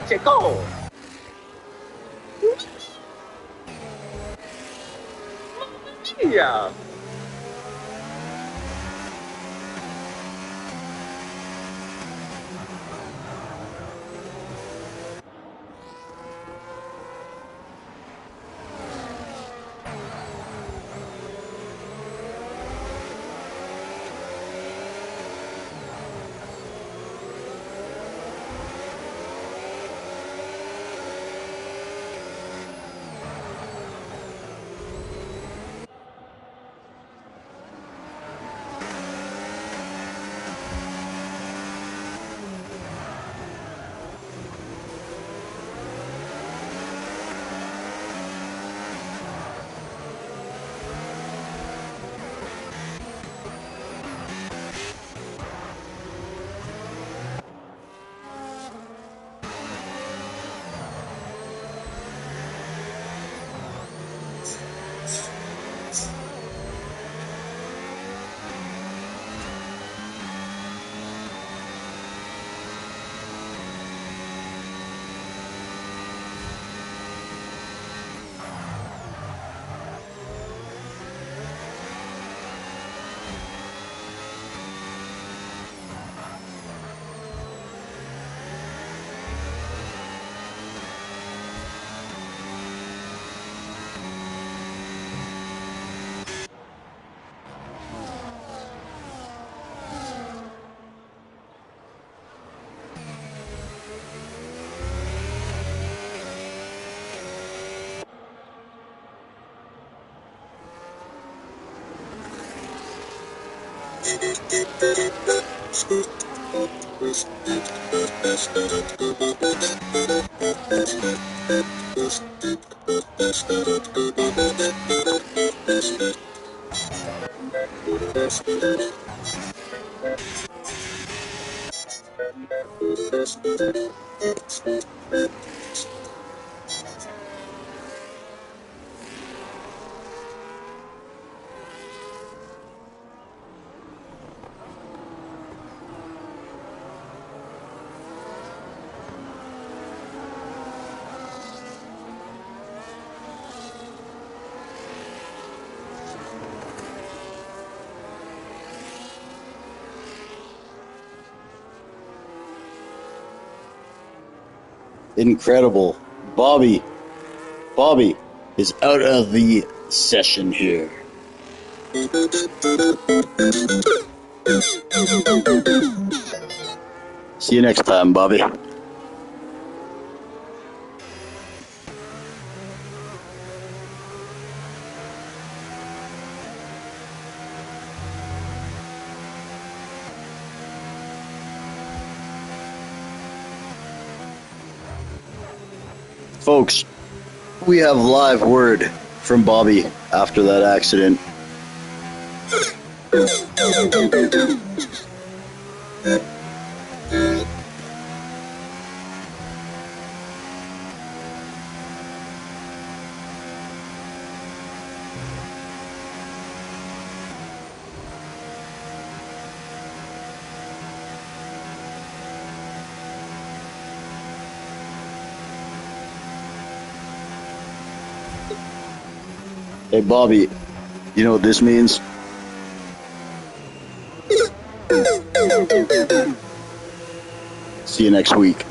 Let's go! Yeah. Incredible. Bobby is out of the session here. See you next time, Bobby. Folks, we have live word from Bobby after that accident. Hey, Bobby, you know what this means? See you next week.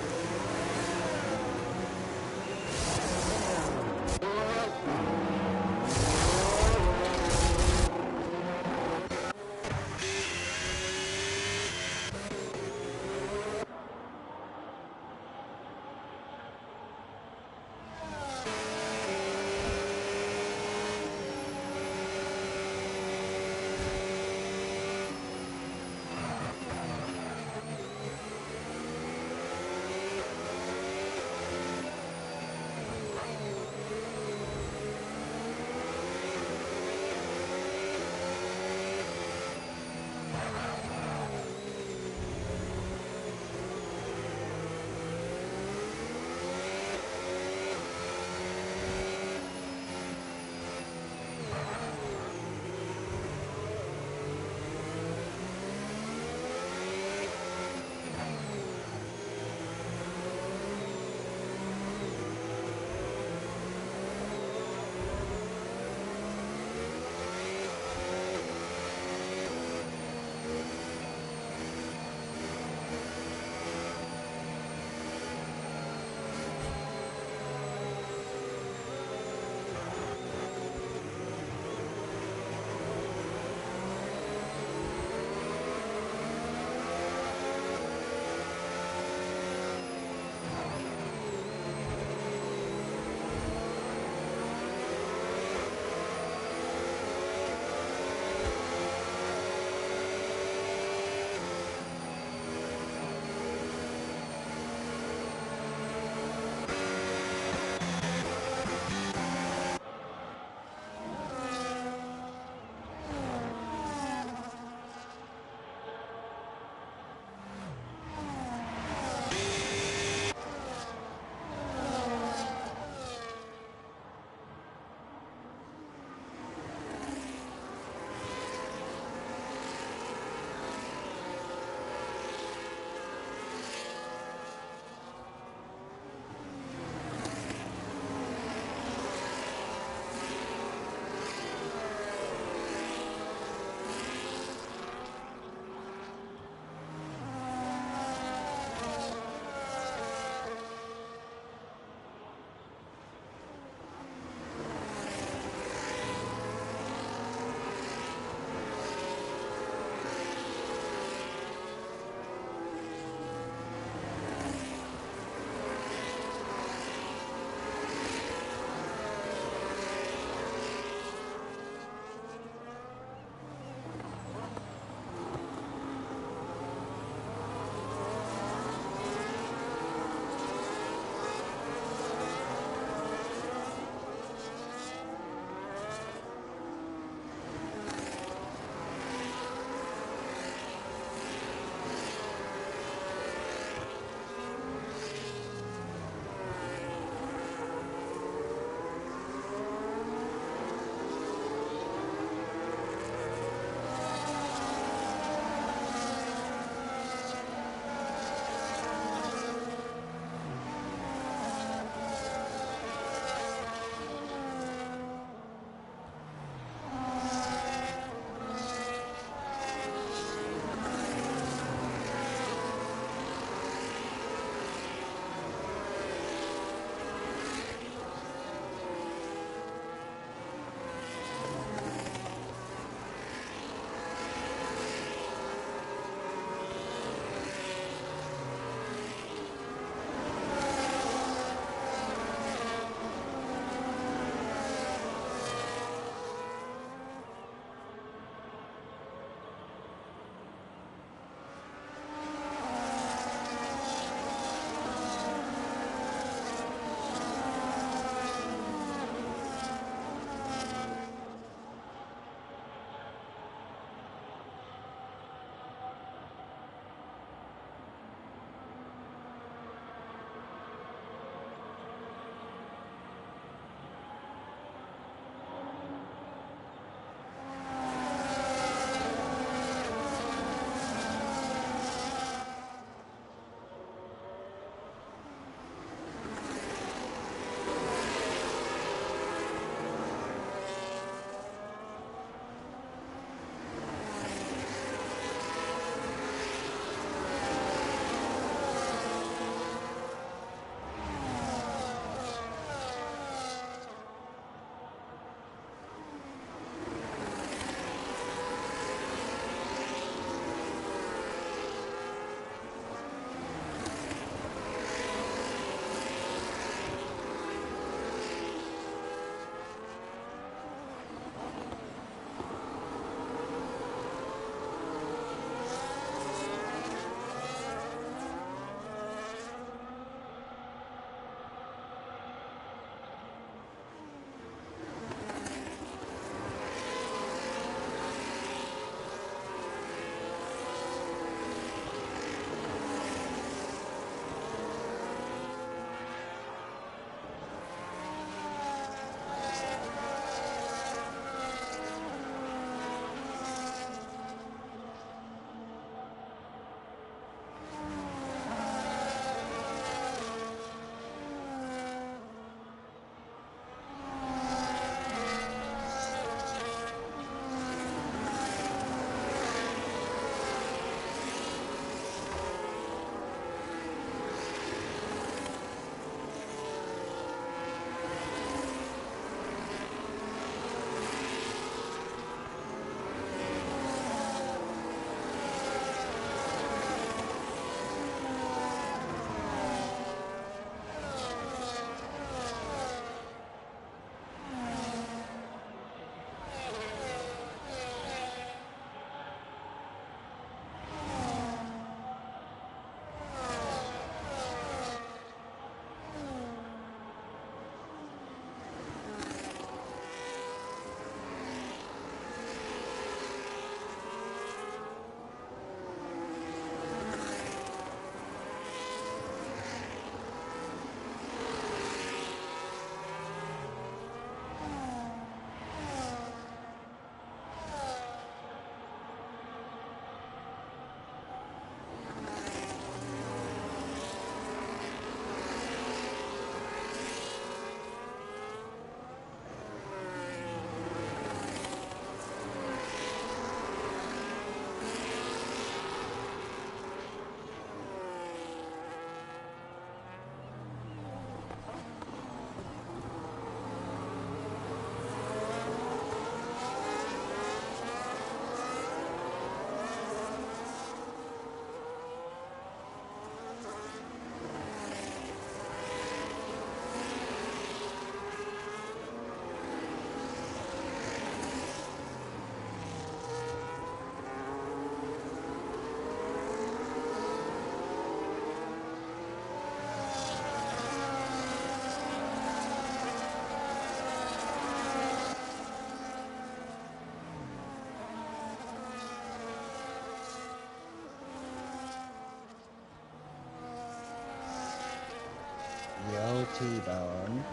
T-Bone.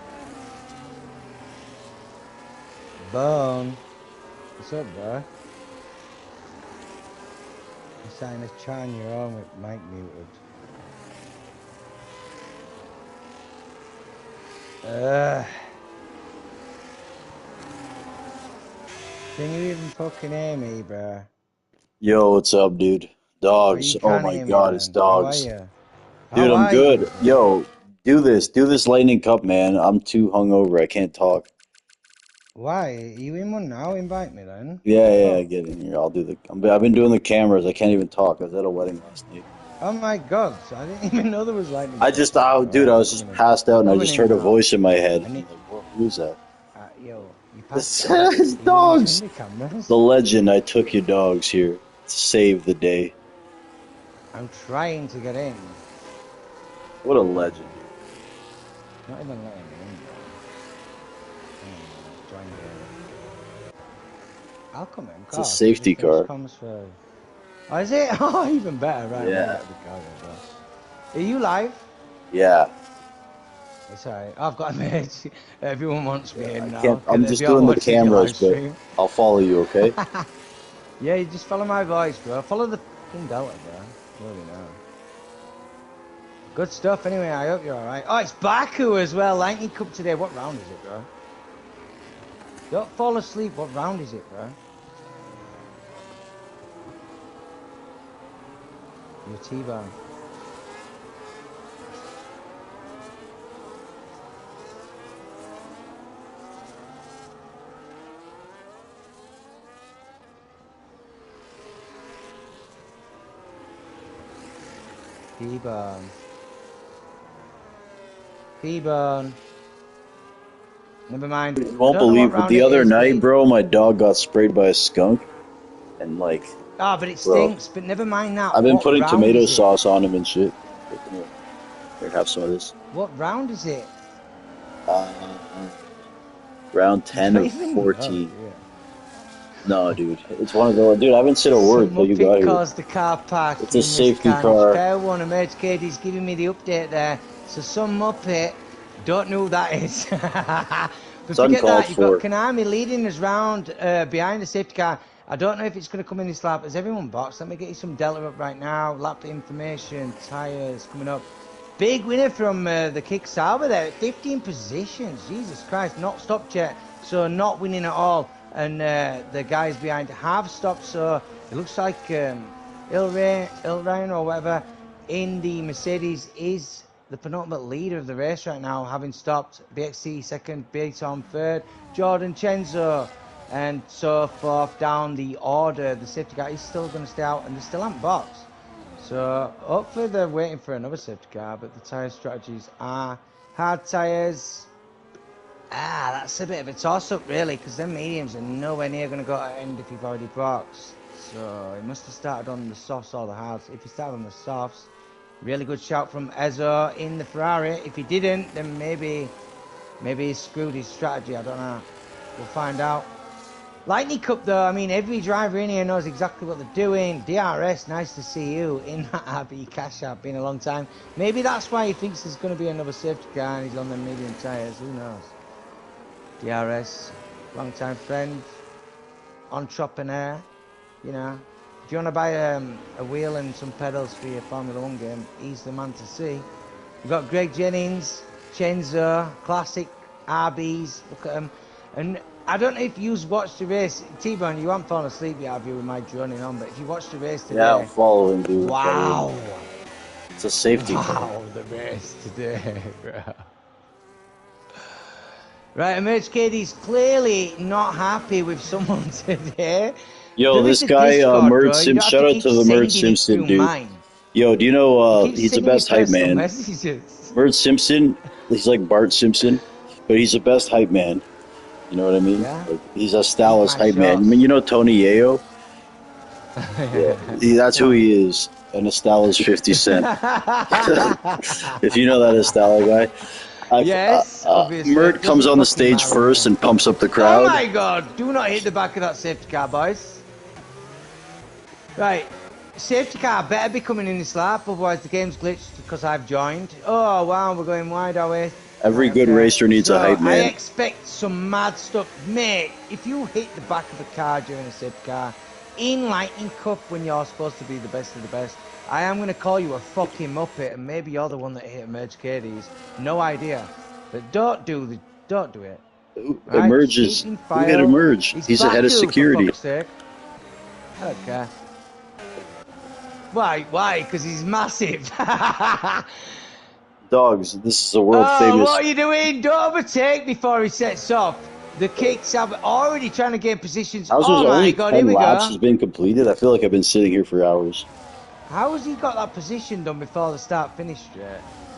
Bone. What's up, bro? You're starting to chat on your own with mic muted. Can you even fucking hear me, bro? Yo, what's up, dude? Oh, Dogs. you Oh can't my hear me God, it's then. How are dogs. you? Dude, How I'm are you, good. bro? Yo, do this lightning cup, man. I'm too hungover. I can't talk. Why? Are you in one now? Invite me then. What Yeah, the yeah, fuck? get in here. I'll do the. I've been doing the cameras. I can't even talk. I was at a wedding last night. Oh my god, I didn't even know there was lightning I cups just, up. oh, dude, Alright, I I'm was coming just in. passed out I'm and I coming just in heard a now. voice in my head. I I'm need... like, who's that? Yo, you passed This out? is Are you watching dogs. the cameras? The legend. I took your dogs here to save the day. I'm trying to get in. What a legend, dude. Not even letting me in, bro. Hang on a minute. Join game. I'll come in, of It's a course. I safety just fetch car. comms for... Oh, is it? Oh, even better. Right, I'm gonna Yeah, get the car, bro. Are you live? yeah. It's alright. I've got a mate. Everyone wants me I in can't. now. I'm If just you're doing the watching your cameras, live but stream. I'll follow you, okay? Yeah, you just follow my voice, bro. Follow the fucking Delta, bro. You already know. Good stuff anyway. I hope you're alright. Oh, it's Baku as well. Lightning Cup today. What round is it, bro? Don't fall asleep. What round is it, bro? Your T-Bone. T-Bone. T-Bone. Never mind. You I won't don't know what believe, but round the it other is, but night, it... bro, my dog got sprayed by a skunk, and like, Ah, but it bro, stinks. But never mind that. I've been What putting round tomato is it? sauce on him and shit. Here, come here. Here, have some of this. What round is it? Uh, round You 10 don't of even know, 14. do you? No, dude, it's one of the. Dude, I haven't said a word Some till you got Muppet here. caused the car park It's a in this safety carnage. car. Fair one, Emerge Katie's giving me the update there. So some Muppet, don't know who that is. But It's forget uncalled that, you've got for. Konami leading us round behind the safety car. I don't know if it's going to come in this lap. Has everyone boxed? Let me get you some Delta up right now. Lap information, tyres coming up. Big winner from the Kick Sauber there, 15 positions. Jesus Christ, not stopped yet, so not winning at all. And the guys behind have stopped, so it looks like Ilrain or whatever in the Mercedes is the penultimate leader of the race right now, having stopped BXC second, Beaton third, Jordan Chenzo, and so forth down the order. The safety car is still going to stay out, and they still haven't boxed. So hopefully they're waiting for another safety car, but the tyre strategies are hard tyres. That's a bit of a toss-up really, because them mediums are nowhere near going to go to end if you've already boxed. So he must have started on the softs or the hards. If he started on the softs, really good shout from Ezo in the Ferrari. If he didn't, then maybe he screwed his strategy. I don't know. We'll find out. Lightning Cup though, I mean, every driver in here knows exactly what they're doing. DRS, nice to see you in that RB Cash App, been a long time. Maybe that's why he thinks there's going to be another safety car and he's on the medium tyres, who knows. DRS, long time friend, entrepreneur, you know. If you want to buy a wheel and some pedals for your Formula 1 game, he's the man to see. We've got Greg Jennings, Chenzo, classic RBs, look at them. And I don't know if you've watched the race, T-Bone, you haven't fallen asleep yet, have you, with my droning on, but if you watched the race Yeah, I'm today, following, dude. I'm following. wow, It's a safety car. wow, the race today, bro. Right, Emerge Katie's clearly not happy with someone today. Yo, There is this a guy, Discord, Mert bro. You Sim. don't have Shout to out keep to the Mert sending it Simpson, through dude. mine. Yo, do you know You keep he's the sending me best hype personal man? messages. Mert Simpson, he's like Bart Simpson, but he's the best hype man. You know what I mean? Yeah? Like, he's a Eat Stalis my hype man. I mean, shots. you know Tony Yayo? Yeah, that's who What? he is. And Estela's 50 Cent. If you know that Estella guy. Yes, obviously. Mert It comes doesn't on the fucking stage matter first anyway. and pumps up the Oh crowd. my god! Do not hit the back of that safety car, boys. Right. Safety car better be coming in this lap, otherwise the game's glitched because I've joined. Oh wow, we're going wide, are we? Every good Okay. racer needs a hype I man. expect some mad stuff. Mate, if you hit the back of a car during a safety car, in Lightning Cup when you're supposed to be the best of the best, I am going to call you a fucking muppet, and maybe you're the one that hit Emerge Cadies. No idea. But don't do it. Alright, just keep Emerges. in Look at file. Emerge. It's He's ahead of Baku, for security. fuck's sake. I don't care. Why? Why? Because he's massive. Dogs, this is a world Oh, famous. what are you doing? Don't overtake before he sets off. The kicks have already trying to gain positions. How's Oh my only god, 10 here we laps go. has been completed? I feel like I've been sitting here for hours. How has he got that position done before the start finish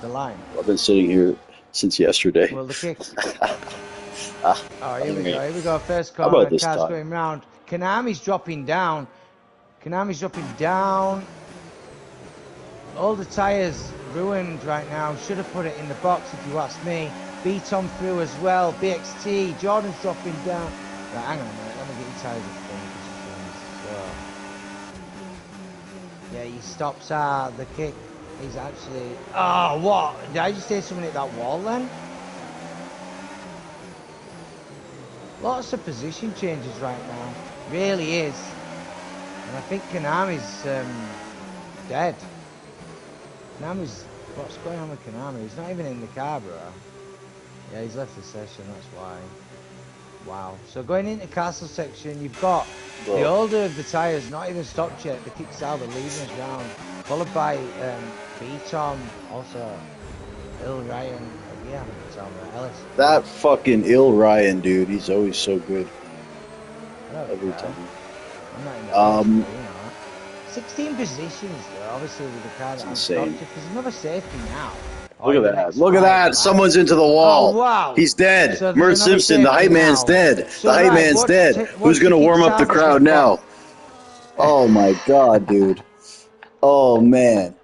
the line? I've been sitting here since yesterday. Well, the kicks. Ah, Oh, here we anyway. go. Here we go. First How about corner. this Car's time? going round. Konami's dropping down. Konami's dropping down. All the tyres ruined right now. Should have put it in the box if you ask me. Beaton through as well. BXT. Jordan's dropping down. Right, hang on a minute. Let me get your tyres up for you. So, yeah, he stops. The kick is actually. Oh, what? Did I just say something at that wall then? Lots of position changes right now. Really is. And I think Konami's dead. Konami's... What's going on with Konami? He's not even in the car, bro. Yeah, he's left the session, that's why. Wow. So going into castle section, you've got the older of the tyres not even stopped yet. The kicks out, the leading us round. Followed by B-Tom, also Il Ryan. Yeah, I think it's on there. Ellis. That fucking ill Ryan, dude. He's always so good. Every Okay. time. I'm not in the race, but, you know. 16 positions, though, obviously, with the car that I'm insane. stopped. If there's another safety now. Look at that. Look at that. Someone's into the wall. Oh, wow. He's dead. So there's Mert another Simpson, the safety hype man's now. dead. So, the hype right, man's dead. watch Who's going to the warm up the Kickstarters crowd get now? boxed. Oh, my God, dude. Oh, man.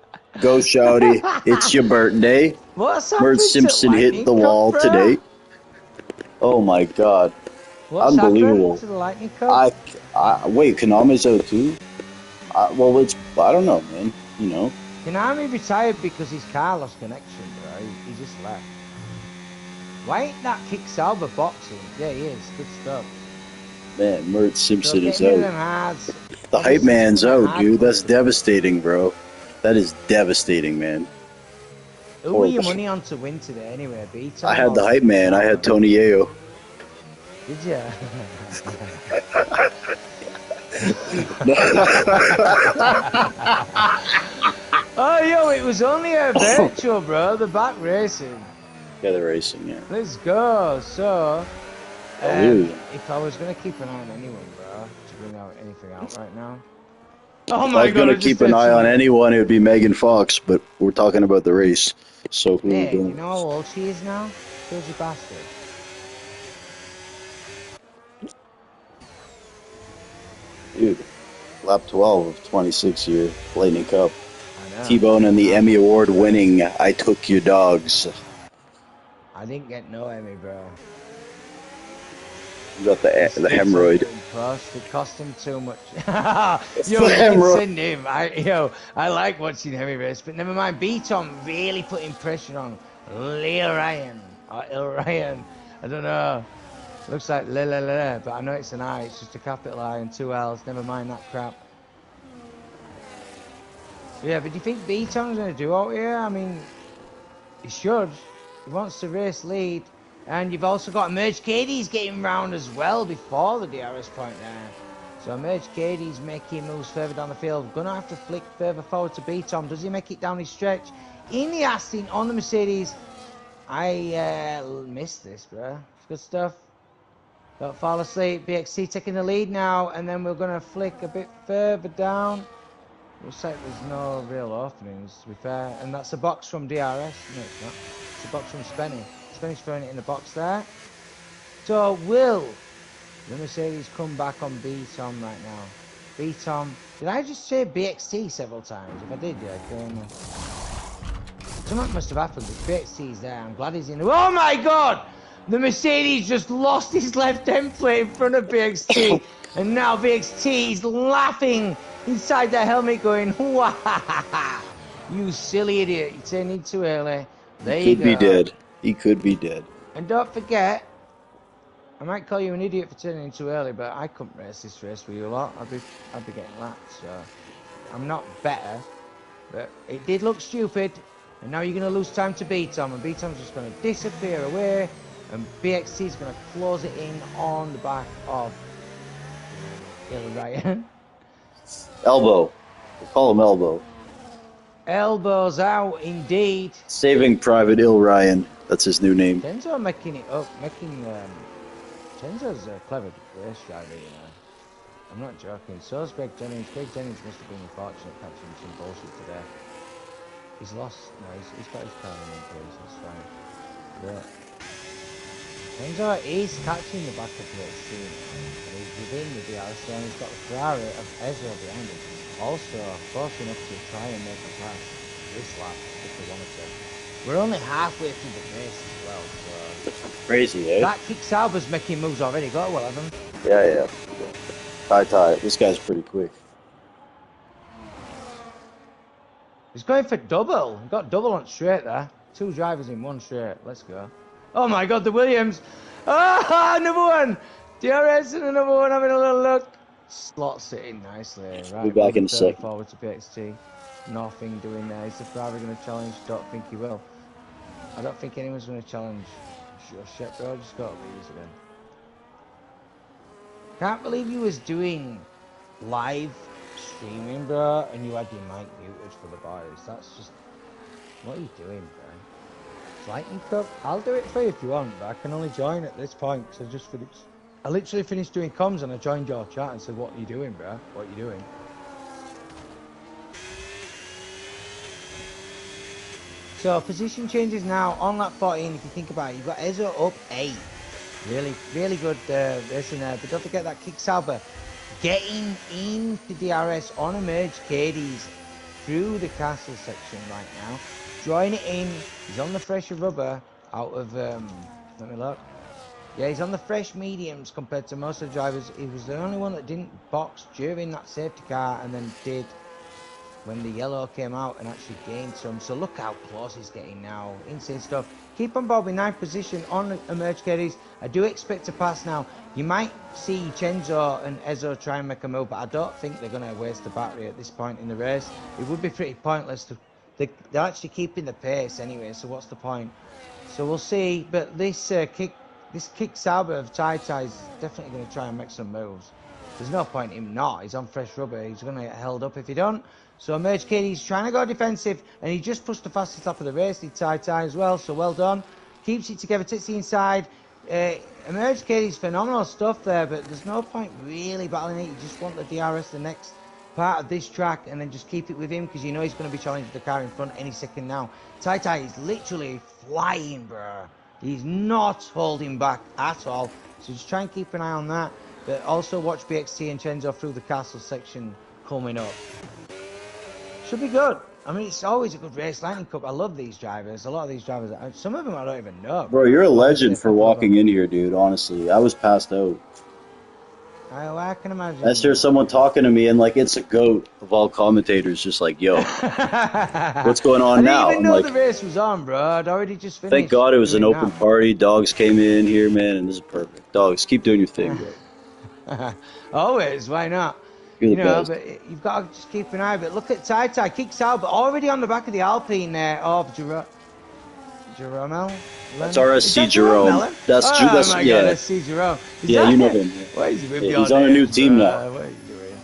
Go, Shouty. It's your birthday. What's Mert happened Simpson to hit Lightning the Cup, wall bro? today. Oh, my God. What's Unbelievable. happened to the Lightning Cup? Wait, Konami's out too? Well, I don't know, man. You know. Konami retired because his car lost connection, bro. He just left. Why ain't that Kick Salva boxing? Yeah, he is. Good stuff. Man, Mert Simpson is Them out. hards. The hype man's out, dude. That's devastating, bro. That is devastating, man. Who were your money on to win today anyway? Beaton? I had the hype man. I had Tony Yeo. Did you? Oh, yo, it was only a virtual, bro. The back racing. Yeah, the racing, yeah. Let's go. So, if I was going to keep an eye on anyone, bro, to bring out anything out right now. Oh If my I was god, going to keep an eye on anyone, it would be Megan Fox, but we're talking about the race. So who Hey, do you know how old she is now? Crazy bastard. Dude, lap 12 of 26 year Lightning Cup. I know. T-Bone and the Emmy Award winning I Took Your Dogs. I didn't get no Emmy, bro. You got the hemorrhoid. It cost him too much. It's Yo, the you can hemorrhoid. send him. I like watching Emmy race, but never mind. Beaton really putting pressure on Lil Ryan or Il Ryan. I don't know. Looks like but I know it's an I. It's just a capital I and two L's. Never mind that crap. Yeah, but do you think Beaton's going to do out here? I mean, he should. He wants to race lead. And you've also got Emerge Katie's getting round as well before the DRS point there. So Emerge Katie's making moves further down the field. Gonna have to flick further forward to Beaton. Does he make it down his stretch? In the Aston on the Mercedes. I missed this, bro. It's good stuff. Don't fall asleep. BXC taking the lead now. And then we're going to flick a bit further down. Looks like there's no real openings, to be fair. And that's a box from DRS. No, it's not. It's a box from Spenny. Spenny's throwing it in the box there. So will the Mercedes come back on B-Tom right now? B-Tom. Did I just say BXT several times? If I did, yeah. Something must have happened. If BXT's there, I'm glad he's in. Oh my god! The Mercedes just lost his left end plate in front of BXT. And now BXT is laughing inside the helmet going, "Wah, you silly idiot. You turned in too early." There you go. Could be dead. He could be dead. And don't forget, I might call you an idiot for turning in too early, but I couldn't race this race with you a lot. I'd be getting lapped, so I'm not better. But it did look stupid, and now you're going to lose time to B-Tom, and B-Tom's just going to disappear away, and BXT is going to close it in on the back of Ryan. Elbow. We'll call him Elbow. Elbows out, indeed. Saving Private Ill Ryan. That's his new name. Tenzo making it up, Tenzo's a clever race driver, you know. I'm not joking. So's Greg Jennings. Greg Jennings must have been unfortunate catching some bullshit today. He's lost. No, he's got his car in place. That's fine. But Tenzo is catching the back of the team. And he's within the DRS zone. He's got the Ferrari of Ezra behind him. Also, close enough to try and make a pass this lap if they wanted to. We're only halfway through the race as well, so... Crazy, eh? That Kick Sauber's making moves already. Got well, Evan. Yeah. Ty. This guy's pretty quick. He's going for double. He got double on straight there. Two drivers in one straight. Let's go. Oh my God, the Williams. Ah, number one. DRS and another one having a little look. Slot sitting nicely. Right, Be back in a second. Forward to PXT. Nothing doing there. Is the Ferrari going to challenge? Don't think he will. I don't think anyone's going to challenge. Sure, shit, bro. Just got to lose again. Can't believe you was doing live streaming, bro, and you had your mic muted for the boys. That's just... What are you doing, bro? Lightning Cup? I'll do it for you if you want, but I can only join at this point because I just finished... I literally finished doing comms and I joined your chat and said, what are you doing, bro? What are you doing? So, position changes now on lap 14, if you think about it. You've got Ezra up 8. Really good racing there. But don't forget that Kick Sauber getting into DRS on a merge Cadies through the castle section right now. Drawing it in. He's on the fresher rubber out of, let me look. Yeah, he's on the fresh mediums compared to most of the drivers. He was the only one that didn't box during that safety car and then did when the yellow came out and actually gained some. So look how close he's getting now. Insane stuff. Keep on Bob in 9th position on Emerge Caddies. I do expect to pass now. You might see Chenzo and Ezo try and make a move, but I don't think they're going to waste the battery at this point in the race. It would be pretty pointless to... They're actually keeping the pace anyway, so what's the point? So we'll see. But this kick Sauber of Tai is definitely going to try and make some moves. There's no point in him not. He's on fresh rubber. He's going to get held up if he don't. So Emerge Katie's trying to go defensive, and he just pushed the fastest lap of the race. He Tai as well, so well done. Keeps it together, takes the inside. Emerge Katie's phenomenal stuff there, but there's no point really battling it. You just want the DRS the next part of this track, and then just keep it with him, because you know he's going to be challenging the car in front any second now. Tai is literally flying, bro. He's not holding back at all, so just try and keep an eye on that. But also watch BXT and Chenzo through the castle section coming up. Should be good. I mean, it's always a good race. Lightning Cup, I love these drivers. A lot of these drivers, some of them I don't even know. Bro, you're a legend for walking in here, dude, honestly. I was passed out. I can imagine. I hear someone talking to me, and like, it's a goat of all commentators, just like, yo, what's going on now? I didn't even know the race was on, bro. I'd already just finished. Thank God it was an open party. Dogs came in here, man, and this is perfect. Dogs, keep doing your thing, bro. Always, why not? You're you the know, best. but you've got to just keep an eye. But look at Tai, kicks out, but already on the back of the Alpine there of Jerome. That's RSC Jerome. That's my yeah. God, RSC Jerome. Yeah, you know him. What is he with he's on a new team now. What are you doing?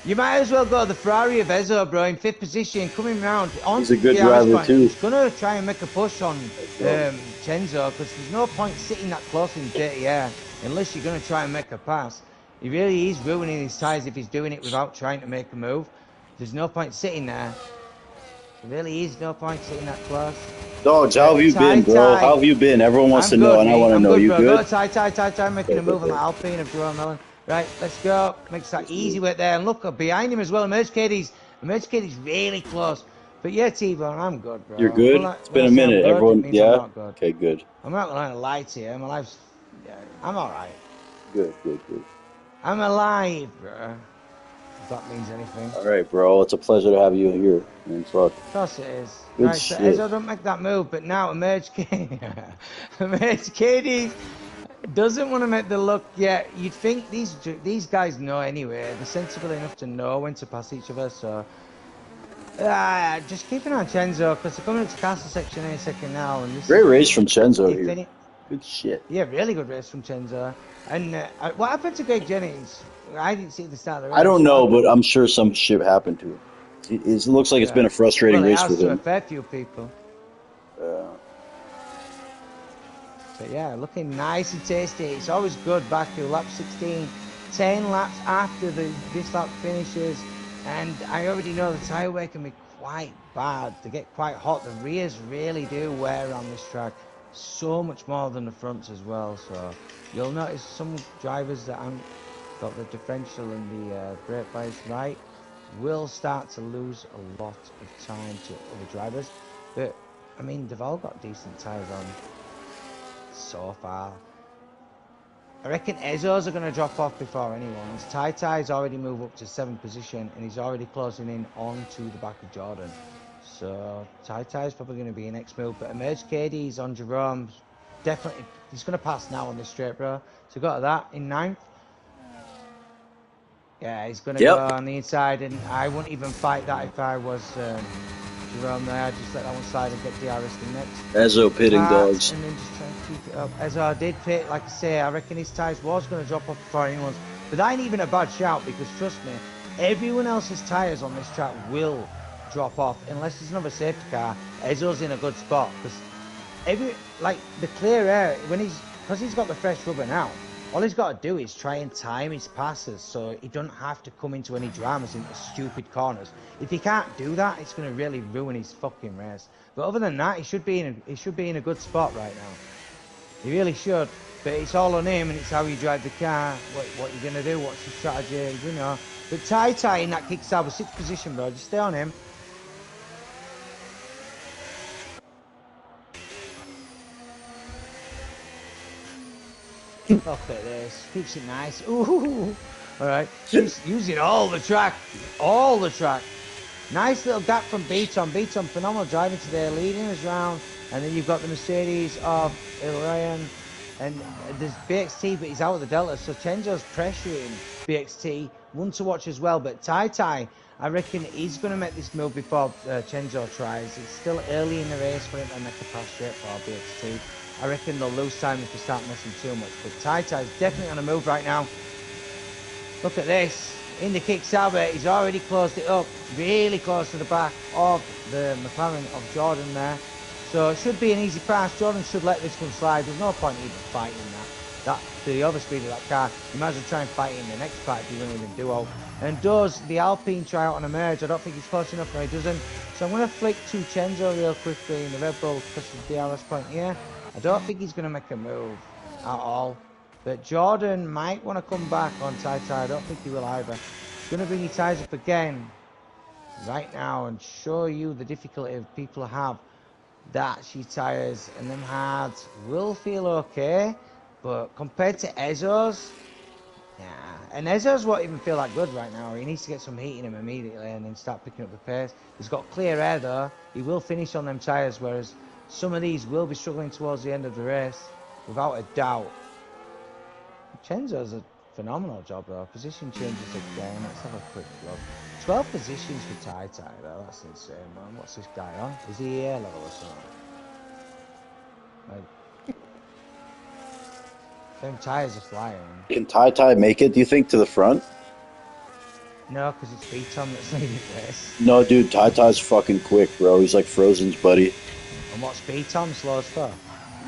You might as well go the Ferrari of Ezzo, bro, in 5th position, coming round. He's a good driver too. He's gonna try and make a push on Chenzo, because there's no point sitting that close in dirty air unless you're gonna try and make a pass. He really is ruining his tyres if he's doing it without trying to make a move. There's no point sitting there. There really is no point sitting that close. Dogs, how have you been, bro? How have you been? Everyone wants to know, and I want to know. You good? Go Tai, making a move on the Alpine of Jerome Mellon. Right, let's go. Makes that easy work there. And look, behind him as well, Emerge Katie's really close. But yeah, T-Bone, I'm good, bro. You're good? It's been a minute. Everyone, yeah? Okay, good. I'm not going to lie to you. My life's... Yeah, I'm alright. Good. I'm alive, bro. if that means anything. All right, bro. It's a pleasure to have you here. Man, fuck. Of course it is. Good Right, so shit. Ezra don't make that move, but now Emerge KD doesn't want to make the look yet. You'd think these guys know anyway. They're sensible enough to know when to pass each other, so just keep an eye on Chenzo because they're coming up to castle section any second now. And this Great is, race from Chenzo if here. any, Good shit. yeah, really good race from Chenzo. And what happened to Greg Jennings? I didn't see the start of the race. I don't What know, happened? but I'm sure some shit happened to him. It looks like it's been a frustrating Well, it race has for to a him. fair few people. Uh, But yeah, looking nice and tasty. It's always good. Baku, lap 16, 10 laps after this lap finishes. And I already know the tyre wear can be quite bad. They get quite hot. The rears really do wear on this track. So much more than the fronts as well. So you'll notice some drivers that haven't got the differential and the brake bias right will start to lose a lot of time to other drivers. But I mean, they've all got decent tyres on so far. I reckon Ezos are going to drop off before anyone's. Tai's already moved up to 7th position and he's already closing in onto the back of Jordan. So Tai's probably going to be an next move. But Emerge KD's on Jerome. Definitely, he's going to pass now on this straight, bro. So got that in 9th. Yeah, he's going to go on the inside, and I wouldn't even fight that if I was Jerome there. I'd just let that one slide and get DRS in next. Ezo pitting dogs. And then just try and keep it up. Ezra did pit, like I say, I reckon his tyres was going to drop off before anyone's. But that ain't even a bad shout, because trust me, everyone else's tyres on this track will drop off, unless there's another safety car. Ezra's in a good spot, because the clear air, because he's got the fresh rubber now, all he's got to do is try and time his passes so he doesn't have to come into any dramas into stupid corners. If he can't do that, it's going to really ruin his fucking race. But other than that, he should be in a good spot right now. He really should. But it's all on him, and it's how you drive the car, what you're going to do, what's your strategy, you know. But Tai in that kickstart was 6th position, bro. Just stay on him. Look at this. Keeps it nice. Ooh. Alright. Using all the track. All the track. Nice little gap from Beaton. Beaton, phenomenal driving today, leading us round. And then you've got the Mercedes of Ryan. And there's BXT, but he's out of the Delta. So Chenzo's pressuring BXT. One to watch as well. But Tai, I reckon he's going to make this move before Chenzo tries. It's still early in the race for him to make a pass straight for BXT. I reckon they'll lose time if they start messing too much. But Tai's definitely on a move right now. Look at this. In the kick-start, he's already closed it up. Really close to the back of the McLaren of Jordan there. So it should be an easy pass. Jordan should let this one slide. There's no point even fighting that. The overspeed of that car. You might as well try and fight in the next part if you're going to even duo. And does the Alpine try out on a merge? I don't think he's close enough. No, he doesn't. So I'm going to flick to Chenzo real quickly in the Red Bull because of the DRS point here. I don't think he's going to make a move at all. But Jordan might want to come back on Tai. I don't think he will either. He's going to bring his tyres up again right now and show you the difficulty of people have that sheet tyres, and them hards will feel okay. But compared to Ezos, yeah. And Ezos won't even feel that good right now. He needs to get some heat in him immediately and then start picking up the pace. He's got clear air though. He will finish on them tyres, whereas some of these will be struggling towards the end of the race, without a doubt. Chenzo does a phenomenal job though. Position changes again. Let's have a quick look. 12 positions for Tai though. That's insane, man. What's this guy on? Is he air level or something? Like, them tyres are flying. Can Tai make it, do you think, to the front? No, because it's Beaton that's leading this. No, dude, Tai's fucking quick, bro. He's like Frozen's buddy. And what's Beaton slow as fuck?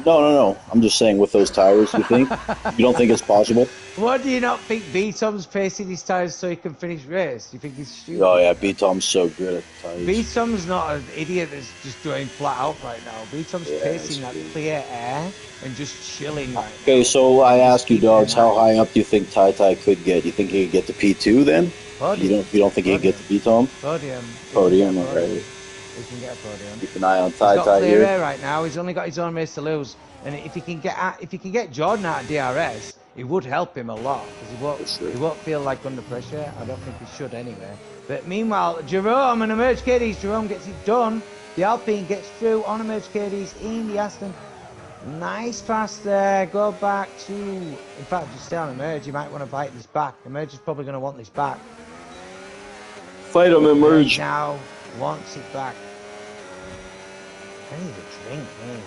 No. I'm just saying with those tires, you think? You don't think it's possible? What do you not think Beaton's pacing his tyres so he can finish race? You think he's stupid? Oh, yeah, Beatom's so good at tires. Beaton's not an idiot that's just doing flat out right now. Beaton's pacing that clear air and just chilling right now. Okay, so I ask you, dogs, how high up do you think Tai could get? You think he could get to P2 then? Podium. You don't think he could get to Beatom? Podium. Podium, alright. He can get a podium. Keep an eye on He's got Tai clear here. air right now. He's only got his own race to lose. And if he can get Jordan out of DRS, it would help him a lot because For sure. he won't feel like under pressure. I don't think he should anyway. But meanwhile, Jerome and Emerge KDs, Jerome gets it done. The Alpine gets through on Emerge KDs in the Aston. Nice pass there. Go back to, in fact, just stay on Emerge. You might want to fight this back. Emerge is probably going to want this back. Fight him, Emerge. Now wants it back. I need a drink, man.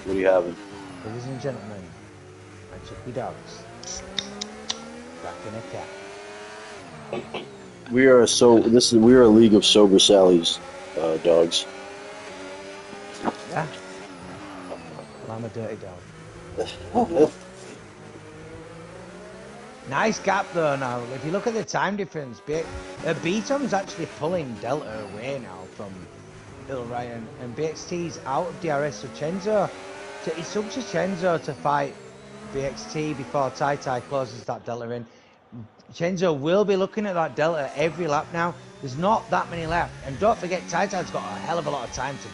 What are you having? Ladies and gentlemen, my chippy dogs. Back in a cat. We are a league of sober Sallies, dogs. Yeah. Well, I'm a dirty dog. Nice gap though now. If you look at the time difference, Beatom's actually pulling Delta away now from Bill Ryan, and BXT's out of DRS, so Chenzo, it's up to Chenzo to fight BXT before Tai closes that Delta in. Chenzo will be looking at that Delta every lap now. There's not that many left, and don't forget Tai's got a hell of a lot of time to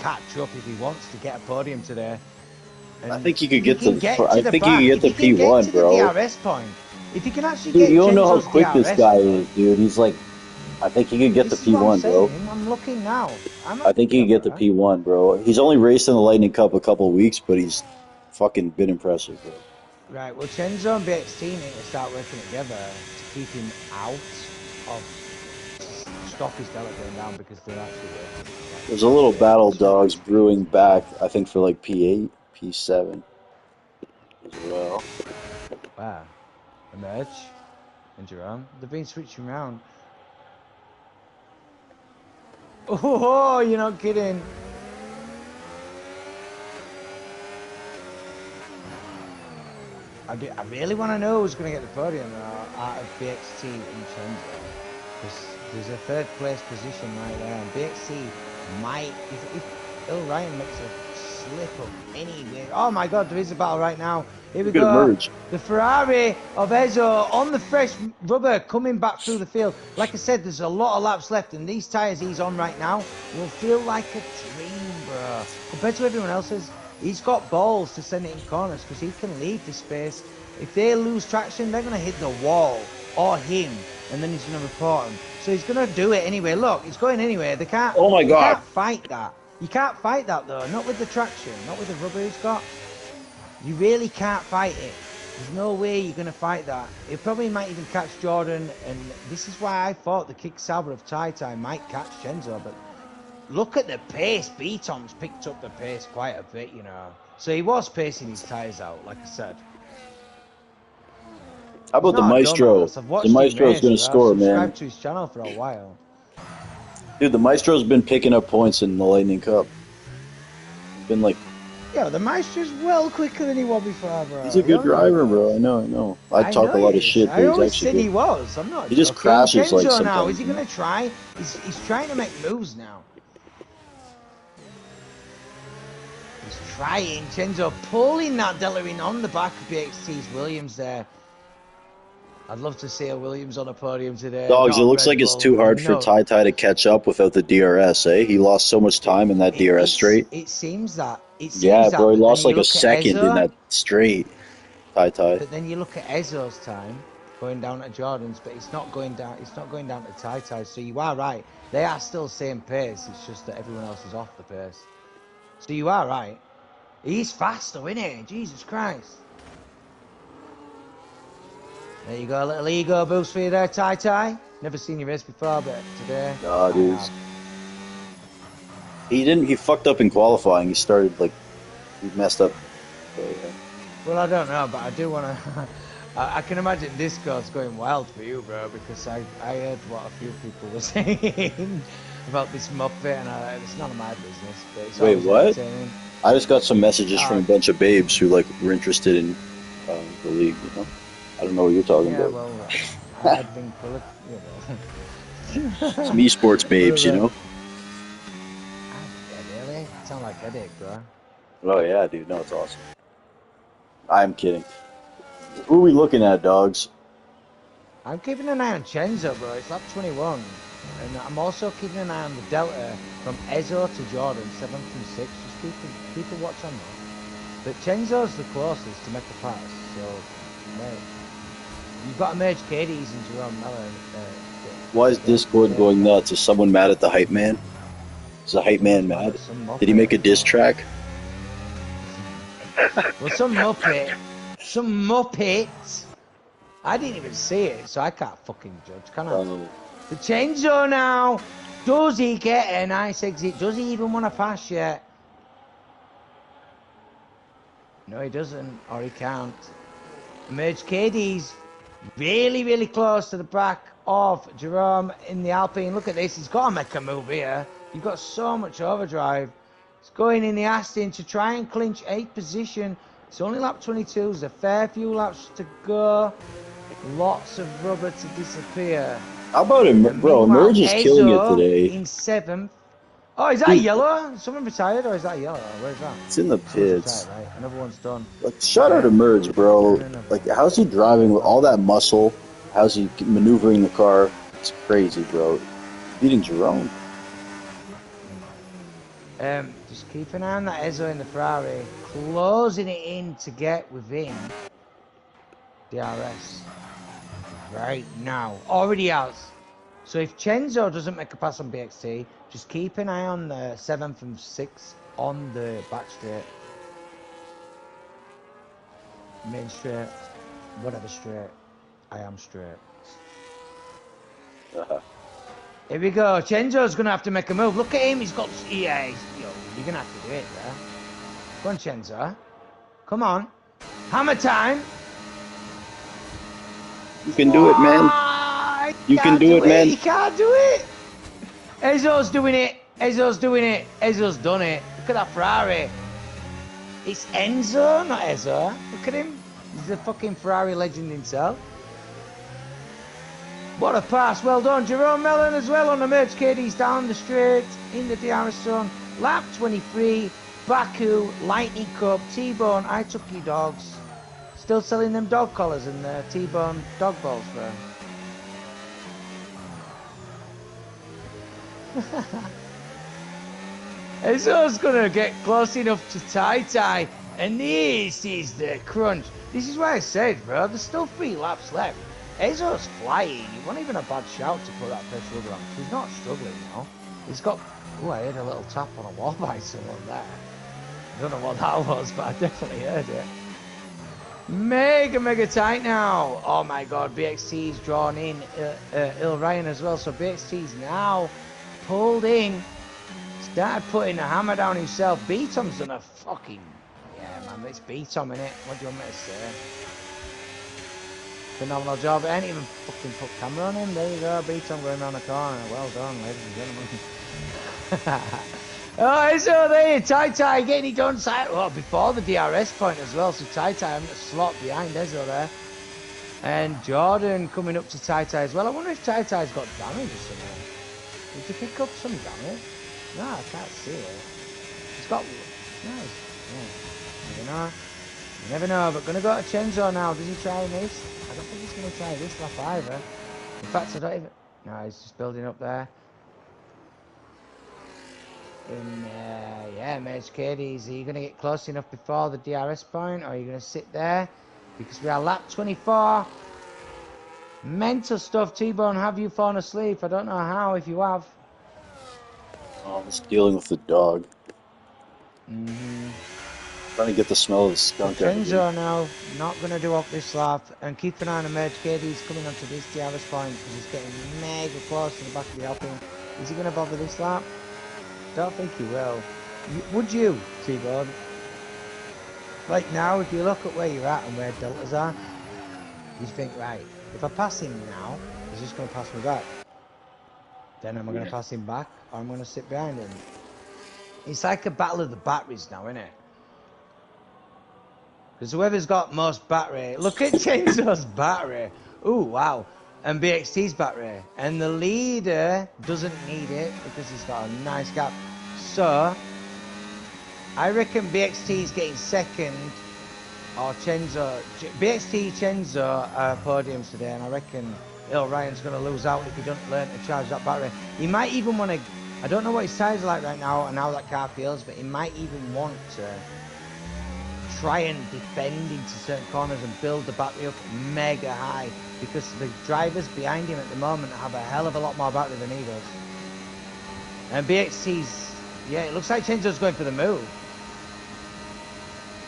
catch up if he wants to get a podium today. And I think you could get the. Get I think you could get the P1, bro. The DRS point. If you can actually Dude, get you don't know how Chenzo's quick this DRS guy point, is, dude. He's like, I think he could get the this is what I'm P1, bro. saying. I'm looking now. I think he could get the P1, bro. He's only raced in the Lightning Cup a couple of weeks, but he's fucking been impressive, bro. Right, well, Chenzo and BXT need to start working together to keep him out of, stop his Delta going down, because they're actually working. There's a little battle dogs brewing back, I think, for like P8, P7 as well. Wow. Emerge and Jerome. They've been switching around. Oh, you're not kidding. I really want to know who's going to get the podium out of BXT and Chenzo. Because there's a third place position right there. And BXT might, if Bill Ryan makes a slip up anyway. Oh my god, there is a battle right now. Here we go. Emerge. The Ferrari of Ezzo on the fresh rubber coming back through the field. Like I said, there's a lot of laps left, and these tyres he's on right now will feel like a dream, bro. Compared to everyone else's, he's got balls to send it in corners because he can leave the space. If they lose traction, they're going to hit the wall or him, and then he's going to report him. So he's going to do it anyway. Look, it's going anyway. They can't. Oh my god! You can't fight that. You can't fight that though. Not with the traction. Not with the rubber he's got. You really can't fight it. There's no way you're going to fight that. It probably might even catch Jordan, and this is why I thought the kick saber of Tai might catch Chenzo, but look at the pace. Beatom's picked up the pace quite a bit, you know. So he was pacing his tyres out, like I said. How about the Maestro? The Maestro's going to score, man. I've subscribed to his channel for a while. Dude, the Maestro's been picking up points in the Lightning Cup. Been like... Yeah, the Maestro's well quicker than he was before, bro. He's a good driver, bro. I know. I talk a lot of shit, but I always he's said actually he was. I'm not. He just crashes like sometimes. Now. Is he going to try? He's trying to make moves now. He's trying. Chenzo pulling that Delta in on the back of BXT's Williams there. I'd love to see a Williams on a podium today. Dogs, it looks like it's too hard for Tai to catch up without the DRS, eh? He lost so much time in that DRS straight. It seems that. Yeah, bro, he lost like a second in that straight, Tai. But then you look at Ezzo's time going down to Jordan's, but it's not going down. It's not going down to Tai. So you are right. They are still same pace. It's just that everyone else is off the pace. So you are right. He's faster, isn't he? Jesus Christ. There you go, a little ego boost for you there, Tai. Never seen you race before, but today. Nah, dude. He fucked up in qualifying. He started like, he messed up. But, yeah. Well, I don't know, but I do want to. I can imagine Discord's going wild for you, bro, because I heard what a few people were saying about this Muppet, and it's none of my business. But it's wait, what? I just got some messages from a Oh. bunch of babes who like were interested in the league. You know, I don't know what you're talking Yeah, about. well, I've been Some esports babes, you know. Yeah, really? Sound like headache, bro. Oh yeah, dude. No, it's awesome. I'm kidding. Who are we looking at, dogs? I'm keeping an eye on Chenzo, bro. It's lap 21. And I'm also keeping an eye on the Delta from Ezzo to Jordan, 7th and 6th. Just keep a watch on that. But Chenzo's the closest to make a pass, so mate, you've got to merge Katie's and Jerome Mellon. Why is Discord going nuts? Is someone mad at the hype man? Is the hype man mad? Did he make a diss track? Well, some Muppet. I didn't even see it, so I can't fucking judge, can I? The Chenzo now. Does he get a nice exit? Does he even want to pass yet? No, he doesn't, or he can't. Merge KD's really, really close to the back of Jerome in the Alpine. Look at this. He's got to make a move here. You've got so much overdrive. He's going in the Aston to try and clinch 8th position. It's only lap 22. There's a fair few laps to go. Lots of rubber to disappear. How about him, bro? Emerge is killing it today. In 7th. Oh, is that yellow? Someone retired, or is that yellow? Where's that? It's in the pits. Retired, right? Another one's done. Like, shout out to Merge, bro. Like, how's he driving with all that muscle? How's he maneuvering the car? It's crazy, bro. Beating Jerome. Just keep an eye on that Ezzo in the Ferrari, closing it in to get within DRS right now. Already has. So if Chenzo doesn't make a pass on BXT, just keep an eye on the 7th and 6th on the back straight. Main straight, whatever straight. I am straight. Here we go. Chenzo's going to have to make a move. Look at him. He's got... Yeah, you're going to have to do it there. Go on, Chenzo. Come on. Hammer time. You can do it, man. You can do it, man. He can't do it. Ezzo's doing it. Ezzo's doing it. Ezzo's done it. Look at that Ferrari. It's Enzo, not Ezzo. Look at him. He's the fucking Ferrari legend himself. What a pass. Well done. Jerome Mellon as well on the merge KD's down the straight in the DRS zone. Lap 23. Baku, Lightning Cup, T-Bone, I took you dogs. Still selling them dog collars and T-Bone dog balls for Ezzo's gonna get close enough to Tai, and this is the crunch. This is why I said, bro, there's still 3 laps left. Ezzo's flying. It wasn't even a bad shout to put that first rubber on. He's not struggling now. He's got... Oh, I heard a little tap on a wall by someone there. I don't know what that was, but I definitely heard it. Mega tight now. Oh my god, BXT's drawn in Il Ryan as well. So BXT's now pulled in. Started putting a hammer down himself. B-Tom's done a fucking... Yeah, man, it's B-Tom, innit? What do you want me to say? Phenomenal job. I ain't even fucking put camera on him. There you go, B-Tom going around the corner. Well done, ladies and gentlemen. Oh, it's over there. Tai getting it done. Oh, before the DRS point as well. So Tai having a slot behind Ezzo there. And Jordan coming up to Tai as well. I wonder if Tai got damage or something. Did he pick up some damage? No, I can't see it. He's got... Nice. Yeah. You know. You never know. But going to go to Chenzo now. Does he try this? I don't think he's going to try this lap either. In fact, I don't even... No, he's just building up there. Yeah, Mage Katie's. Are you going to get close enough before the DRS point, or are you going to sit there? Because we are lap 24. Mental stuff, T-Bone. Have you fallen asleep? I don't know how, if you have. Oh, I'm just dealing with the dog. Trying to get the smell of the skunk out of Chenzo now, not going to do off this lap. And keep an eye on the Mage Katie's coming onto this DRS point, because he's getting mega close to the back of the Alpine. Is he going to bother this lap? Don't think he will. Would you, T-Bone? Like now, if you look at where you're at and where deltas are, you think, right, if I pass him now, he's just going to pass me back. Then am I going to pass him back, or am I going to sit behind him? It's like a battle of the batteries now, isn't it? Because whoever's got most battery, look at Chenzo's battery. Ooh, wow. And BXT's battery. And the leader doesn't need it because he's got a nice gap. So, I reckon BXT's getting second, or Chenzo. BXT, Chenzo are podiums today, and I reckon Il Ryan's going to lose out if he doesn't learn to charge that battery. He might even want to, I don't know what his tires are like right now and how that car feels, but he might even want to try and defend into certain corners and build the battery up mega high, because the drivers behind him at the moment have a hell of a lot more battery than he does. And BXT's, yeah, it looks like Chenzo's going for the move.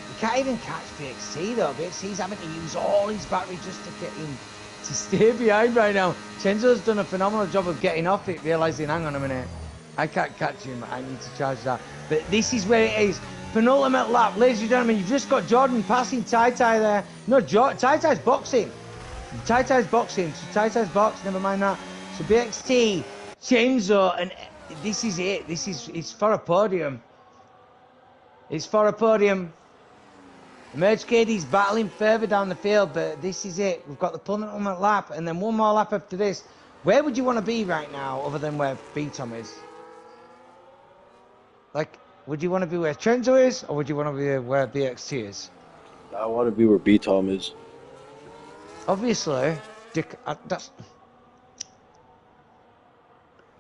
You can't even catch BXT though. BXT's having to use all his battery just to get him to stay behind right now. Chenzo's done a phenomenal job of getting off it, realising, hang on a minute, I can't catch him, I need to charge that. But this is where it is. Penultimate lap, ladies and gentlemen, you've just got Jordan passing Tai there. No, Tai Tai's boxing. Tai Tai's boxing, so Tai Tai's box, never mind that. So BXT, Chenzo, and this is it. It's for a podium. It's for a podium. Emerge KD's battling further down the field, but this is it. We've got the penultimate lap, and then one more lap after this. Where would you want to be right now, other than where B-Tom is? Like, would you want to be where Chenzo is, or would you want to be where BXT is? I want to be where B-Tom is. Obviously, that's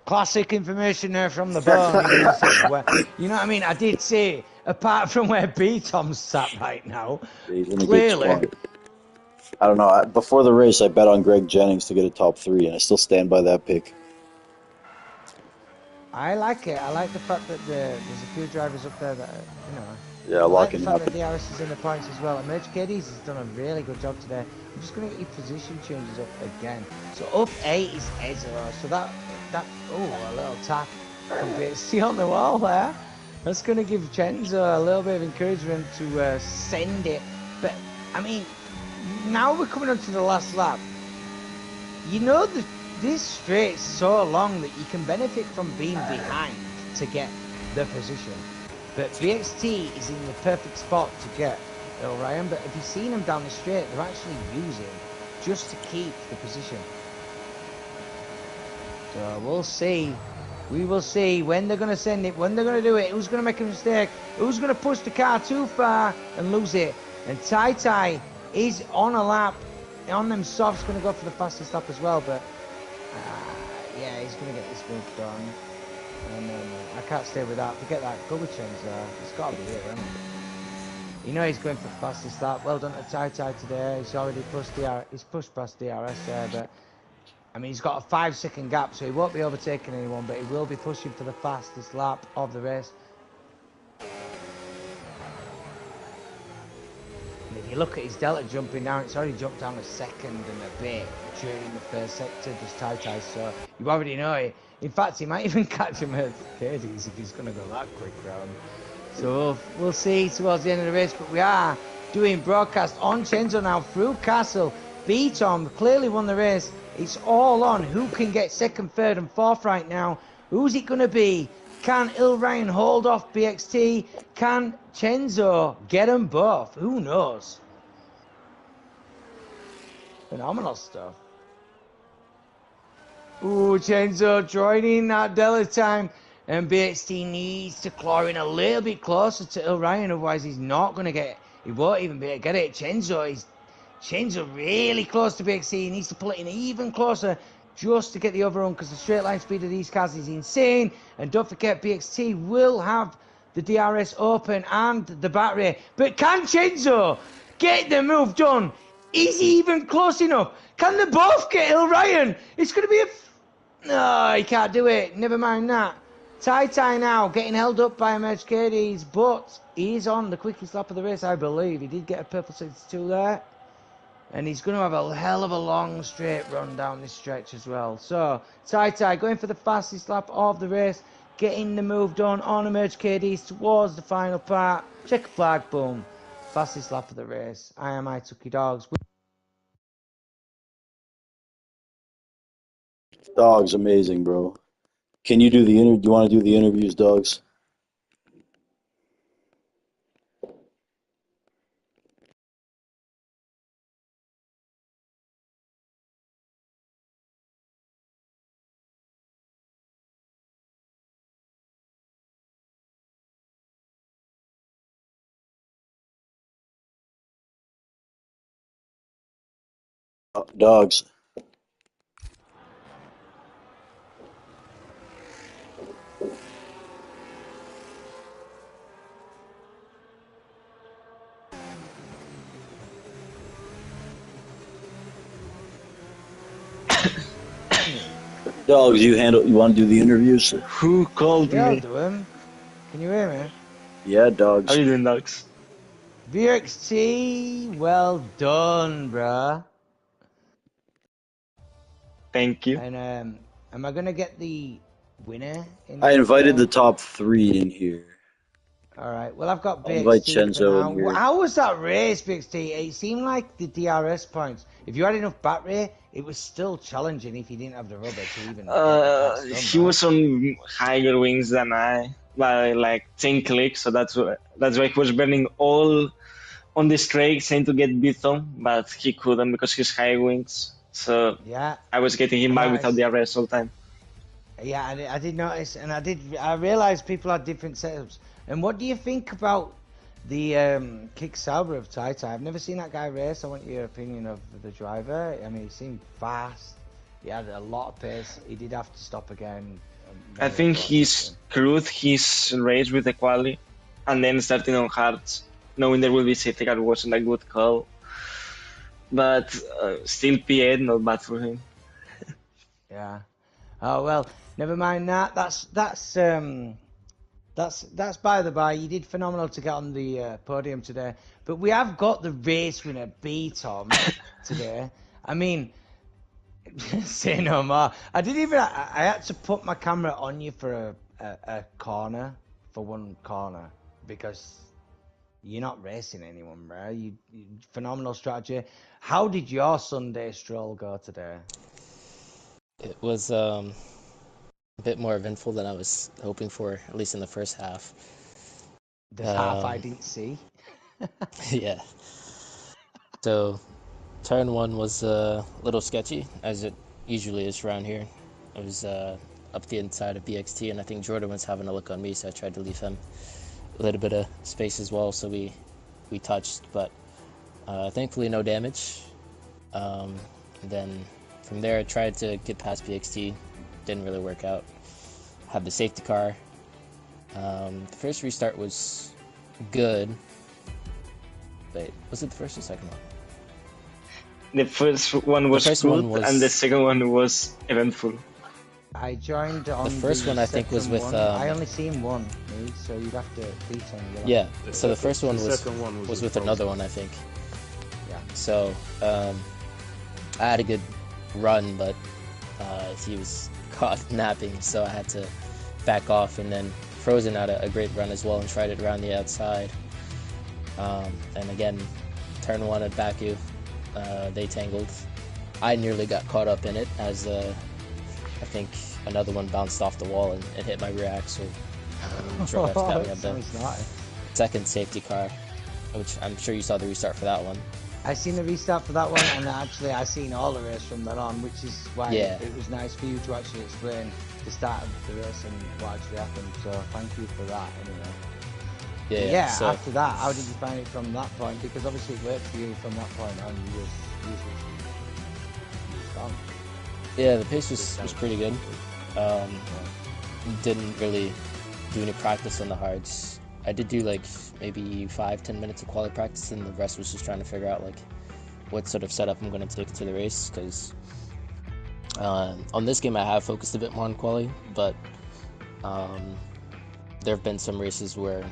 classic information there from the bone. He doesn't say where. You know what I mean? I did say, apart from where B-Tom's sat right now, He's in a good clearly. spot. I don't know. Before the race, I bet on Greg Jennings to get a top 3, and I still stand by that pick. I like it. I like the fact that there's a few drivers up there that, you know. Yeah, I like the locking fact up. that DRS is in the points as well. And Merge KD's has done a really good job today. I'm just going to get your position changes up again. So up 8 is Ezra. So that a little tap from BSC on the wall there. That's going to give Chenzo a little bit of encouragement to send it. But, I mean, now we're coming on to the last lap. You know, this straight's so long that you can benefit from being behind to get the position. But BXT is in the perfect spot to get Earl Ryan. But if you've seen them down the straight, they're actually using just to keep the position. So we'll see. We will see when they're going to send it, when they're going to do it, who's going to make a mistake, who's going to push the car too far and lose it. And Tai is on a lap. On them softs, going to go for the fastest lap as well. But yeah, he's going to get this move done. And I can't stay with that. Forget that. Go with Chenzo. It's got to be it, hasn't it? You know he's going for fastest lap. Well done to Tai today. He's already pushed he's pushed past DRS there, but I mean he's got a 5-second gap, so he won't be overtaking anyone, but he will be pushing for the fastest lap of the race. And if you look at his delta jumping down, it's already jumped down a second and a bit during the first sector, just Tai. So you already know it. In fact, he might even catch him at Mercedes if he's going to go that quick round. So we'll see towards the end of the race. But we are doing broadcast on Chenzo now through Castle. B-Tom clearly won the race. It's all on who can get second, third and fourth right now. Who's it going to be? Can Il Ryan hold off BXT? Can Chenzo get them both? Who knows? Phenomenal stuff. Ooh, Chenzo joining that Delta time. And BXT needs to claw in a little bit closer to Il Ryan, otherwise he's not going to get, he won't even be able to get it. Chenzo really close to BXT. He needs to pull it in even closer just to get the overrun, because the straight line speed of these cars is insane. And don't forget, BXT will have the DRS open and the battery. But can Chenzo get the move done? Is he even close enough? Can they both get Il Ryan? It's going to be a... No, he can't do it. Never mind that. Tai now getting held up by Mercedes, but he's on the quickest lap of the race, I believe. He did get a purple 62 there. And he's going to have a hell of a long straight run down this stretch as well. So, Tai going for the fastest lap of the race, getting the move done on Emerge KDs towards the final part. Check flag, boom. Fastest lap of the race. I am Ituki Dogs. Dog's amazing, bro. Can you do the do you want to do the interviews, Dogs? Dogs. Dogs, you want to do the interviews? Who called Yeah, I'll me? do him. Can you hear me? Yeah, How dogs. you doing, dogs? VXT, well done, bruh. Thank you. And am I gonna get the winner in I here invited the today? top 3 in here. All right. Well, I've got I'll invite BXT for Chenzo in now. here. How was that race, BXT? It seemed like the DRS points. If you had enough battery, it was still challenging if you didn't have the rubber to even get past them, He right? was on higher wings than I by like 10 clicks, so that's why he was burning all on the straight, trying to get Bithom, but he couldn't because he's high wings. So Yeah. I was getting him I back without noticed. the arrest all the time. Yeah, I did notice, and I realized people had different setups. And what do you think about the Kick Sauber of Taita? I've never seen that guy race. I want your opinion of the driver. I mean, he seemed fast. He had a lot of pace. He did have to stop again. I Many think he unfortunate things. screwed his race with the quali and then starting on hards, knowing there will be safety car wasn't a good call. But still P8, not bad for him. Yeah. Oh well, never mind that. That's by the by. You did phenomenal to get on the podium today. But we have got the race winner, B Tom, today. I mean, say no more. I didn't even. I had to put my camera on you for a corner, for one corner, because you're not racing anyone, bro. You phenomenal strategy. How did your Sunday stroll go today? It was a bit more eventful than I was hoping for, at least in the first half. The half I didn't see. Yeah. So, turn one was a little sketchy, as it usually is around here. I was up the inside of BXT, and I think Jordan was having a look on me, so I tried to leave him a little bit of space as well, so we touched, but thankfully no damage. And then from there, I tried to get past BXT, didn't really work out. Had the safety car. The first restart was good. Wait, was it the first or second one? The first one was first good, one was- and the second one was eventful. I joined on The first one I think was second with, one. I only seen one, me, so you'd have to beat on the Yeah, so the first one was second one with another one, I think. Yeah. So I had a good run, but he was caught napping, so I had to back off. And then Frozen had a great run as well and tried it around the outside. And again, turn one at Baku, they tangled. I nearly got caught up in it as I think another one bounced off the wall and hit my rear axle. Drove after that. We had the second safety car, which I'm sure you saw the restart for that one. I seen the restart for that one, and actually I seen all the race from then on, which is why it was nice for you to actually explain the start of the race and what actually happened. So thank you for that, anyway. Yeah. So, after that, how did you find it from that point? Because obviously it worked for you from that point on. You was gone. yeah, the pace was pretty good. Didn't really do any practice on the hards. I did do like maybe 5-10 minutes of quality practice, and the rest was just trying to figure out like what sort of setup I'm going to take to the race, because on this game I have focused a bit more on quality, but there have been some races where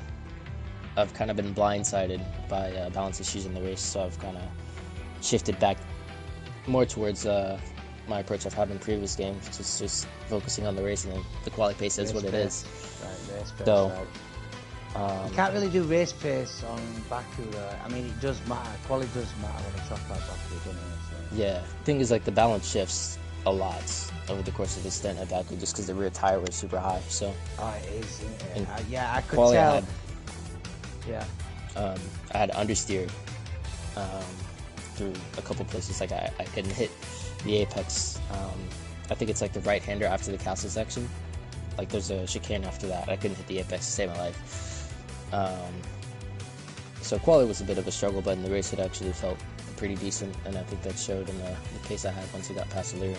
I've kind of been blindsided by balance issues in the race, so I've kind of shifted back more towards my approach I've had in previous games, just focusing on the race, and the quality pace is what it is. Right, race pace, So, right. You can't really do race pace on Baku, though. I mean, it does matter. Quality does matter when a track like Baku, doesn't it? So. Yeah, the thing is, like, the balance shifts a lot over the course of the stint at Baku, just because the rear tire was super high. So, Oh, it is, isn't it? And Yeah, I could quality tell. Yeah. I had understeered through a couple places. Like, I couldn't hit the apex. I think it's like the right-hander after the castle section. Like, there's a chicane after that. I couldn't hit the apex to save my life. So quality was a bit of a struggle, but in the race it actually felt pretty decent, and I think that showed in the pace I had once we got past Illyria.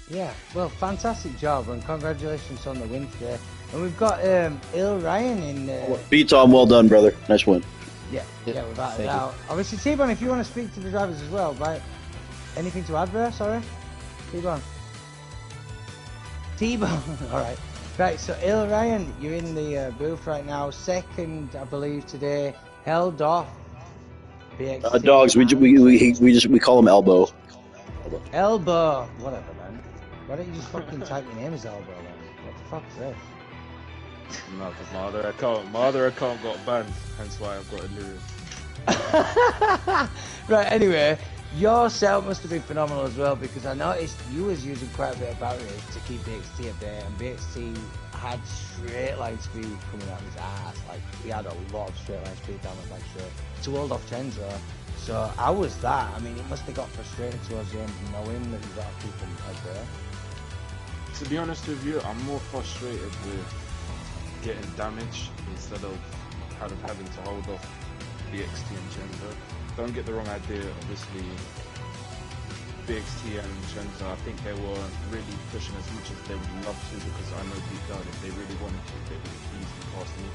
Yeah, well, fantastic job, and congratulations on the win today. And we've got Il Ryan in. B-Tom, well done, brother. Nice win. Yeah, without a Thank doubt. Obviously, T-Bone, if you want to speak to the drivers as well, right? Anything to add there? Sorry, T-Bone. T-Bone. All right. Right, so Il Ryan, you're in the booth right now. Second, I believe, today. Held off. BXT. Dogs. We call him Elbow. Elbow. Whatever, man. Why don't you just fucking type your name as Elbow, then? What the fuck's this? No, because my other account got banned, hence why I've got Illyrian. Right, anyway, your setup must have been phenomenal as well, because I noticed you was using quite a bit of batteries to keep BXT up there, and BXT had straight line speed coming out of his ass. Like, he had a lot of straight line speed down the back straight to hold off Chenzo. So I was that. I mean, it must have got frustrating towards the end, knowing that you got to keep him up there. To be honest with you, I'm more frustrated with getting damage instead of kind of having to hold off BXT and Chenzo. Don't get the wrong idea, obviously BXT and Chenzo, I think they were really pushing as much as they would love to, because I know deep down if they really wanted to, they would easily pass me.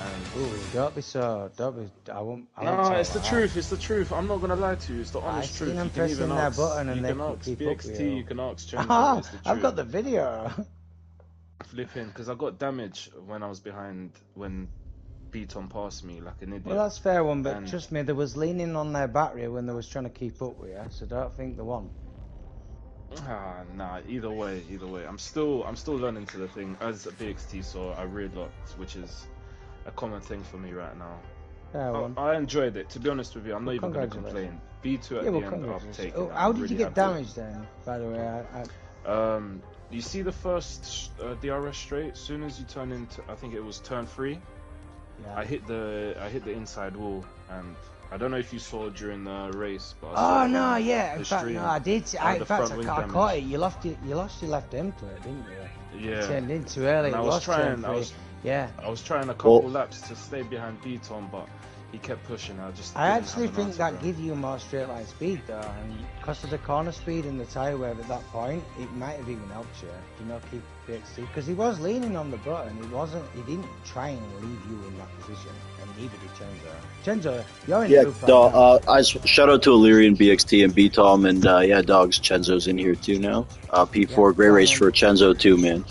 And ooh, don't be, I won't no, say it's the that. truth, it's the truth. I'm not gonna lie to you, it's the honest truth. Them You can pressing even their ask, button and you they can can ask keep BXT, up with you can ask Chenzo, Ah, it's the truth. I've got the video. Flipping, because I got damage when I was behind, when Beaton passed me like an idiot. Well, that's fair one, but And trust me, they was leaning on their battery when they was trying to keep up with you, so don't think they won. Nah, either way. I'm still learning to the thing as a BXT, so I read locked, which is a common thing for me right now. Fair one. I enjoyed it, to be honest with you. I'm not even going to Congratulations. complain. B2 at the end, I've taken. How did you really get happy. damaged then, by the way? You see the first DRS straight, as soon as you turn into, I think it was turn 3, Yeah. I hit the inside wall, and I don't know if you saw during the race, but I Oh saw no, on yeah. the In fact, stream, no, I did. the In fact, front I wing caught damage. it. You lost your left end to it, didn't you? Yeah. You turned in too early. And I You was lost trying. turn I three. was Yeah. I was trying a couple laps to stay behind Beaton, but he kept pushing. I didn't actually have an think answer that for him. gives you more straight line speed though, and because of the corner speed and the tyre wear at that point, it might have even helped you, keep BXT, because he was leaning on the button. He didn't try and leave you in that position, and neither did Chenzo. Chenzo, you're in the group right now. Shout out to Illyrian, BXT, and BTOM, and dogs. Chenzo's in here too now. P4, Yeah, great race for Chenzo too, man.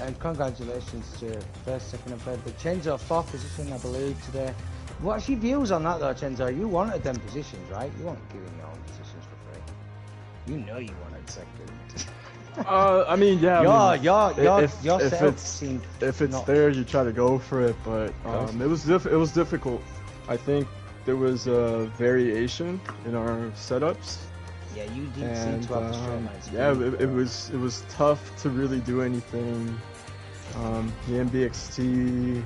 And congratulations to first, second, and third. But Chenzo, fourth position, I believe, today. What's your views on that, though, Chenzo? You wanted them positions, right? You weren't giving your own positions for free. You know you wanted second. I mean, yeah. Your if setup it's seemed if it's not- there, you try to go for it. But it was difficult. I think there was a variation in our setups. Yeah, you didn't seem to have the straight line speed. Yeah, it was tough to really do anything. The MBXT,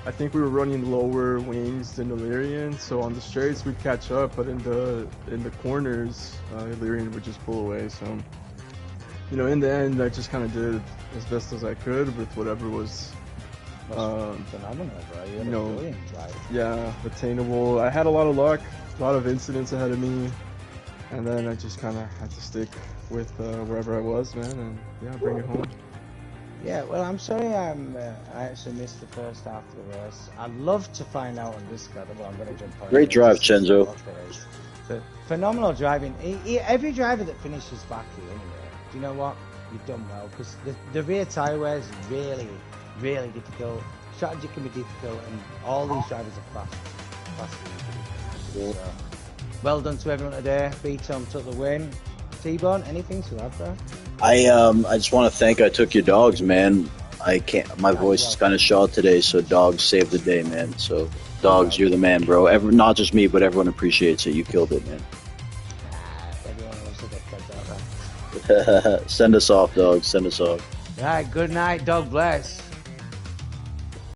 I think we were running lower wings than Illyrian, so on the straights we'd catch up, but in the corners, Illyrian would just pull away. So, in the end, I just kind of did as best as I could with whatever was, phenomenal, bro. You had a brilliant drive. yeah, attainable. I had a lot of luck, a lot of incidents ahead of me, and then I just kind of had to stick with wherever I was, man, and bring it home. Yeah, well, I'm sorry I actually missed the first half of the race. I'd love to find out on Discord, but I'm going to jump on. Great drive, Chenzo. But phenomenal driving. Every driver that finishes Baku, anyway, do you know what? You've done well, because the rear tyre wear is really, really difficult. Strategy can be difficult, and all these drivers are fast. So, well done to everyone today. B-Tom took the win. T-Bone, anything to add, bro? I just want to thank I took your dogs, man. I can't. My voice is kind of shot today, so dogs saved the day, man. So dogs, you're the man, bro. Not just me, but everyone appreciates it. You killed it, man. Everyone loves the dickheads out there. Send us off, dogs. Send us off. Right, good night, dog bless.